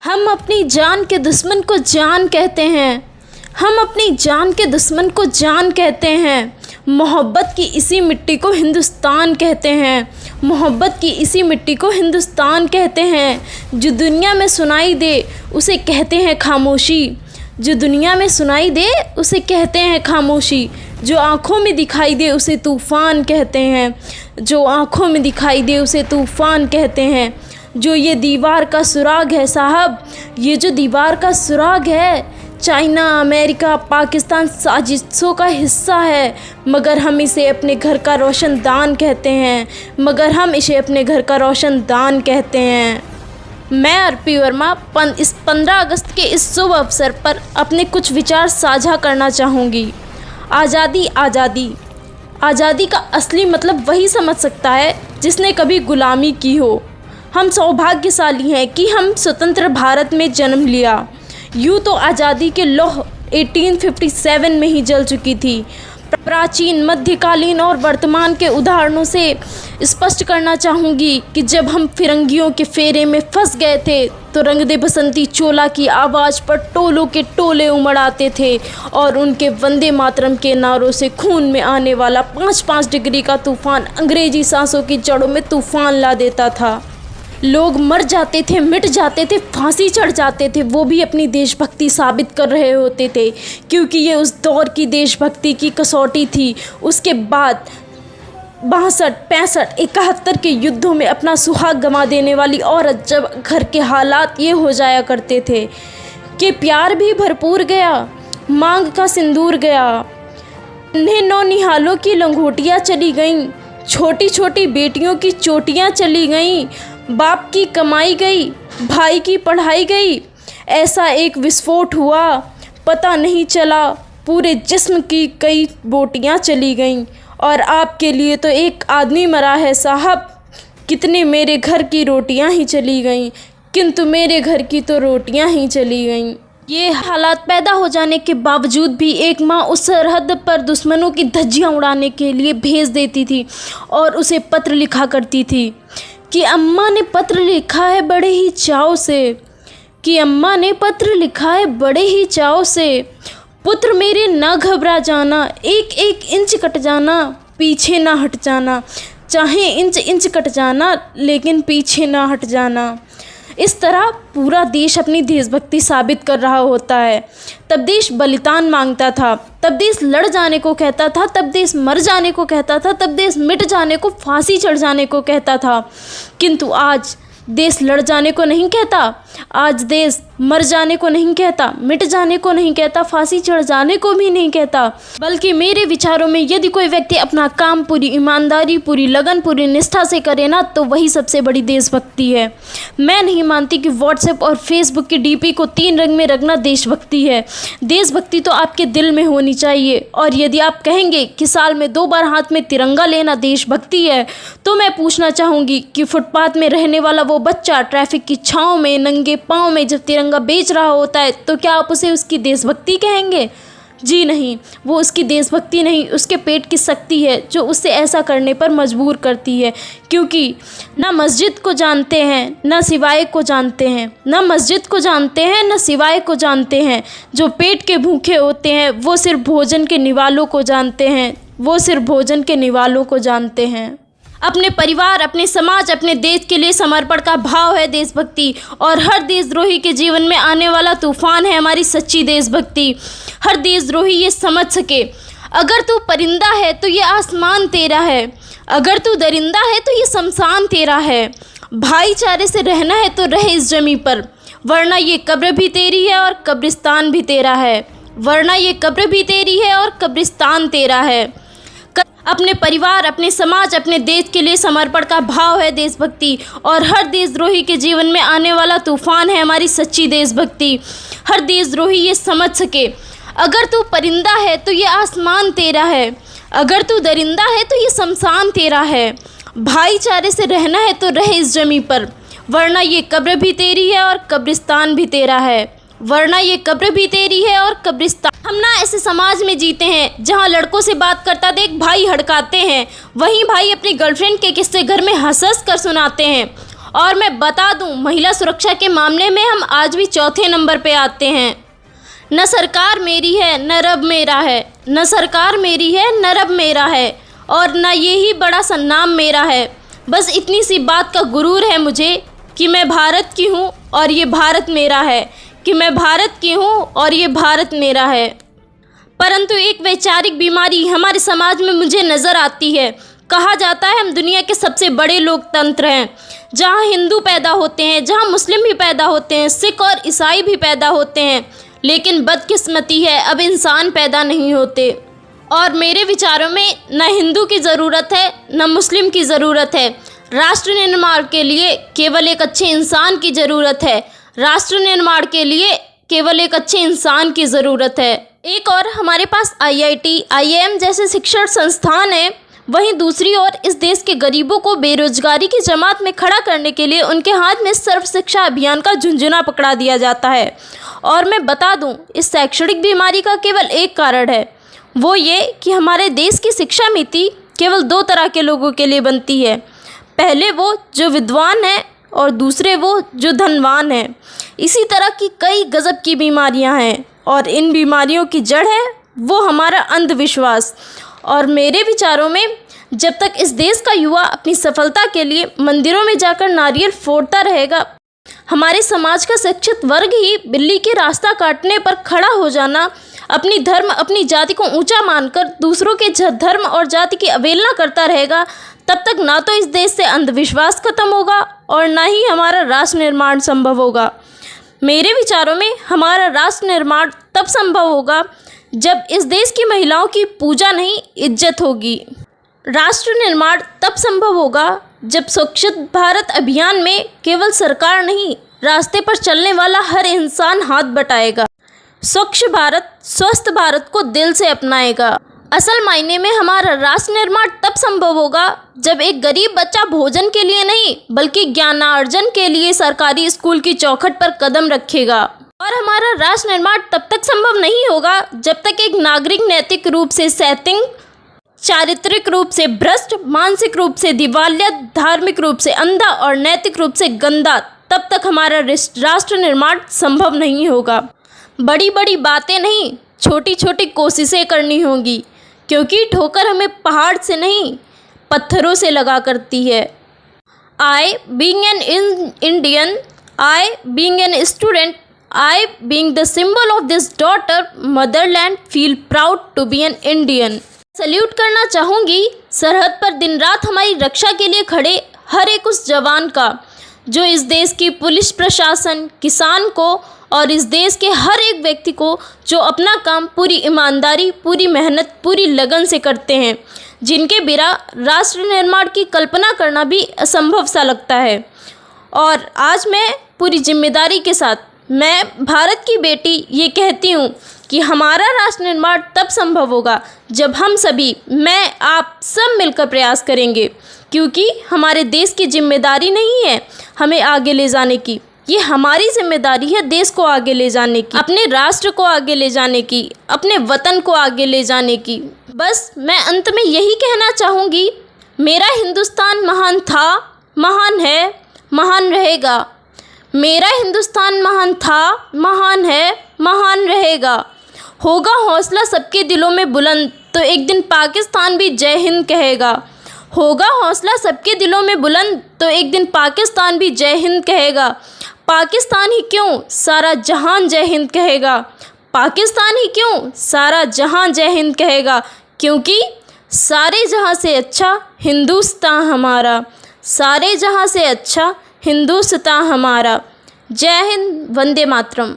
हम अपनी जान के दुश्मन को जान कहते हैं। हम अपनी जान के दुश्मन को जान कहते हैं। मोहब्बत की इसी मिट्टी को हिंदुस्तान कहते हैं। मोहब्बत की इसी मिट्टी को हिंदुस्तान कहते हैं। जो दुनिया में सुनाई दे उसे कहते हैं खामोशी। जो दुनिया में सुनाई दे उसे कहते हैं खामोशी। जो आँखों में दिखाई दे उसे तूफ़ान कहते हैं। जो आँखों में दिखाई दे उसे तूफ़ान कहते हैं। जो ये दीवार का सुराग है साहब, ये जो दीवार का सुराग है, चाइना, अमेरिका, पाकिस्तान साजिशों का हिस्सा है, मगर हम इसे अपने घर का रोशनदान कहते हैं। मगर हम इसे अपने घर का रोशनदान कहते हैं। मैं अर्पी वर्मा इस 15 अगस्त के इस शुभ अवसर पर अपने कुछ विचार साझा करना चाहूँगी। आज़ादी, आज़ादी, आज़ादी का असली मतलब वही समझ सकता है जिसने कभी गुलामी की हो। हम सौभाग्यशाली हैं कि हम स्वतंत्र भारत में जन्म लिया। यूँ तो आज़ादी के लौह 1857 में ही जल चुकी थी। प्राचीन, मध्यकालीन और वर्तमान के उदाहरणों से स्पष्ट करना चाहूँगी कि जब हम फिरंगियों के फेरे में फंस गए थे तो रंग दे बसंती चोला की आवाज़ पर टोलों के टोले उमड़ आते थे और उनके वंदे मातरम के नारों से खून में आने वाला 5-5 डिग्री का तूफ़ान अंग्रेजी सांसों की जड़ों में तूफ़ान ला देता था। लोग मर जाते थे, मिट जाते थे, फांसी चढ़ जाते थे, वो भी अपनी देशभक्ति साबित कर रहे होते थे, क्योंकि ये उस दौर की देशभक्ति की कसौटी थी। उसके बाद 62, 65, 71 के युद्धों में अपना सुहाग गंवा देने वाली औरत जब घर के हालात ये हो जाया करते थे कि प्यार भी भरपूर गया, मांग का सिंदूर गया, इन्हें नौनिहालों की लंगोटियाँ चली गईं, छोटी छोटी बेटियों की चोटियाँ चली गईं, बाप की कमाई गई, भाई की पढ़ाई गई। ऐसा एक विस्फोट हुआ, पता नहीं चला, पूरे जिस्म की कई बोटियां चली गईं। और आपके लिए तो एक आदमी मरा है साहब। कितने मेरे घर की रोटियां ही चली गईं, किंतु मेरे घर की तो रोटियां ही चली गईं। ये हालात पैदा हो जाने के बावजूद भी एक माँ उस सरहद पर दुश्मनों की धज्जियाँ उड़ाने के लिए भेज देती थी और उसे पत्र लिखा करती थी कि अम्मा ने पत्र लिखा है बड़े ही चाव से, कि अम्मा ने पत्र लिखा है बड़े ही चाव से। पुत्र मेरे ना घबरा जाना, एक एक इंच कट जाना, पीछे ना हट जाना, चाहे इंच इंच कट जाना लेकिन पीछे ना हट जाना। इस तरह पूरा देश अपनी देशभक्ति साबित कर रहा होता है। तब देश बलिदान मांगता था, तब देश लड़ जाने को कहता था, तब देश मर जाने को कहता था, तब देश मिट जाने को, फांसी चढ़ जाने को कहता था। किंतु आज देश लड़ जाने को नहीं कहता, आज देश मर जाने को नहीं कहता, मिट जाने को नहीं कहता, फांसी चढ़ जाने को भी नहीं कहता। बल्कि मेरे विचारों में यदि कोई व्यक्ति अपना काम पूरी ईमानदारी, पूरी लगन, पूरी निष्ठा से करे ना, तो वही सबसे बड़ी देशभक्ति है। मैं नहीं मानती कि व्हाट्सएप और फेसबुक की डीपी को 3 रंग में रखना देशभक्ति है। देशभक्ति तो आपके दिल में होनी चाहिए। और यदि आप कहेंगे कि साल में 2 बार हाथ में तिरंगा लेना देशभक्ति है, तो मैं पूछना चाहूँगी कि फुटपाथ में रहने वाला वो बच्चा ट्रैफिक की छाँव में नंगे पाँव में जब तिरंगा बेच रहा होता है, तो क्या आप उसे उसकी देशभक्ति कहेंगे? जी नहीं, वो उसकी देशभक्ति नहीं, उसके पेट की शक्ति है जो उसे ऐसा करने पर मजबूर करती है। क्योंकि ना मस्जिद को जानते हैं, ना सिवाय को जानते हैं, ना मस्जिद को जानते हैं, ना सिवाय को जानते हैं। जो पेट के भूखे होते हैं वो सिर्फ भोजन के निवालों को जानते हैं, वो सिर्फ भोजन के निवालों को जानते हैं। अपने परिवार, अपने समाज, अपने देश के लिए समर्पण का भाव है देशभक्ति। और हर देशद्रोही के जीवन में आने वाला तूफान है हमारी सच्ची देशभक्ति। हर देशद्रोही ये समझ सके, अगर तू परिंदा है तो ये आसमान तेरा है, अगर तू दरिंदा है तो ये शमशान तेरा है। भाईचारे से रहना है तो रह इस जमी पर, वरना ये कब्र भी तेरी है और कब्रिस्तान भी तेरा है, वरना ये कब्र भी तेरी है और कब्रिस्तान तेरा है। अपने परिवार, अपने समाज, अपने देश के लिए समर्पण का भाव है देशभक्ति। और हर देशद्रोही के जीवन में आने वाला तूफान है हमारी सच्ची देशभक्ति। हर देशद्रोही ये समझ सके, अगर तू परिंदा है तो ये आसमान तेरा है, अगर तू दरिंदा है तो ये शमशान तेरा है। भाईचारे से रहना है तो रह इस जमी पर, वरना ये कब्र भी तेरी है और कब्रिस्तान भी तेरा है, वरना ये कब्र भी तेरी है और कब्रिस्तान। हम ना ऐसे समाज में जीते हैं जहाँ लड़कों से बात करता देख भाई हड़काते हैं, वहीं भाई अपनी गर्लफ्रेंड के किस्से घर में हंस हंस कर सुनाते हैं। और मैं बता दूं, महिला सुरक्षा के मामले में हम आज भी चौथे नंबर पे आते हैं। न सरकार मेरी है न रब मेरा है, न सरकार मेरी है न रब मेरा है, और न यही बड़ा सा नाम मेरा है। बस इतनी सी बात का गुरूर है मुझे कि मैं भारत की हूँ और ये भारत मेरा है, कि मैं भारत की हूँ और ये भारत मेरा है। परंतु एक वैचारिक बीमारी हमारे समाज में मुझे नज़र आती है। कहा जाता है हम दुनिया के सबसे बड़े लोकतंत्र हैं, जहाँ हिंदू पैदा होते हैं, जहाँ मुस्लिम भी पैदा होते हैं, सिख और ईसाई भी पैदा होते हैं, लेकिन बदकिस्मती है अब इंसान पैदा नहीं होते। और मेरे विचारों में न हिंदू की ज़रूरत है न मुस्लिम की ज़रूरत है। राष्ट्र निर्माण के लिए केवल एक अच्छे इंसान की ज़रूरत है। राष्ट्र निर्माण के लिए केवल एक अच्छे इंसान की ज़रूरत है। एक और हमारे पास IIT, IIM जैसे शिक्षण संस्थान हैं, वहीं दूसरी ओर इस देश के गरीबों को बेरोजगारी की जमात में खड़ा करने के लिए उनके हाथ में सर्व शिक्षा अभियान का झुंझुना पकड़ा दिया जाता है। और मैं बता दूं, इस शैक्षणिक बीमारी का केवल एक कारण है, वो ये कि हमारे देश की शिक्षा नीति केवल दो तरह के लोगों के लिए बनती है। पहले वो जो विद्वान हैं और दूसरे वो जो धनवान हैं। इसी तरह की कई गजब की बीमारियां हैं और इन बीमारियों की जड़ है वो हमारा अंधविश्वास। और मेरे विचारों में जब तक इस देश का युवा अपनी सफलता के लिए मंदिरों में जाकर नारियल फोड़ता रहेगा, हमारे समाज का शिक्षित वर्ग ही बिल्ली के रास्ता काटने पर खड़ा हो जाना, अपनी धर्म अपनी जाति को ऊंचा मानकर दूसरों के धर्म और जाति की अवहेलना करता रहेगा, तब तक ना तो इस देश से अंधविश्वास खत्म होगा और ना ही हमारा राष्ट्र निर्माण संभव होगा। मेरे विचारों में हमारा राष्ट्र निर्माण तब संभव होगा जब इस देश की महिलाओं की पूजा नहीं इज्जत होगी। राष्ट्र निर्माण तब संभव होगा जब स्वच्छ भारत अभियान में केवल सरकार नहीं, रास्ते पर चलने वाला हर इंसान हाथ बटाएगा। स्वच्छ भारत स्वस्थ भारत को दिल से अपनाएगा। असल मायने में हमारा राष्ट्र निर्माण तब संभव होगा जब एक गरीब बच्चा भोजन के लिए नहीं बल्कि ज्ञानार्जन के लिए सरकारी स्कूल की चौखट पर कदम रखेगा। और हमारा राष्ट्र निर्माण तब तक संभव नहीं होगा जब तक एक नागरिक नैतिक रूप से सैतिंग, चारित्रिक रूप से भ्रष्ट, मानसिक रूप से दिवालिया, धार्मिक रूप से अंधा और नैतिक रूप से गंदा, तब तक हमारा राष्ट्र निर्माण संभव नहीं होगा। बड़ी बड़ी बातें नहीं, छोटी छोटी कोशिशें करनी होंगी, क्योंकि ठोकर हमें पहाड़ से नहीं पत्थरों से लगा करती है। I being an Indian, I being an student, I being the symbol of this daughter motherland feel proud to be an Indian। Salute करना चाहूँगी सरहद पर दिन रात हमारी रक्षा के लिए खड़े हर एक उस जवान का, जो इस देश की पुलिस प्रशासन, किसान को और इस देश के हर एक व्यक्ति को जो अपना काम पूरी ईमानदारी, पूरी मेहनत, पूरी लगन से करते हैं, जिनके बिना राष्ट्र निर्माण की कल्पना करना भी असंभव सा लगता है। और आज मैं पूरी जिम्मेदारी के साथ, मैं भारत की बेटी ये कहती हूँ कि हमारा राष्ट्र निर्माण तब संभव होगा जब हम सभी, मैं आप सब मिलकर प्रयास करेंगे, क्योंकि हमारे देश की जिम्मेदारी नहीं है हमें आगे ले जाने की, ये हमारी जिम्मेदारी है देश को आगे ले जाने की, अपने राष्ट्र को आगे ले जाने की, अपने वतन को आगे ले जाने की। बस मैं अंत में यही कहना चाहूँगी, मेरा हिंदुस्तान महान था, महान है, महान रहेगा। मेरा हिंदुस्तान महान था, महान है, महान रहेगा। होगा हौसला सबके दिलों में बुलंद तो एक दिन पाकिस्तान भी जय हिंद कहेगा। होगा हौसला सबके दिलों में बुलंद तो एक दिन पाकिस्तान भी जय हिंद कहेगा। पाकिस्तान ही क्यों, सारा जहान जय हिंद कहेगा। पाकिस्तान ही क्यों, सारा जहान जय हिंद कहेगा, क्योंकि सारे जहां से अच्छा हिंदुस्तान हमारा, सारे जहां से अच्छा हिंदुस्तान हमारा। जय हिंद, वंदे मातरम।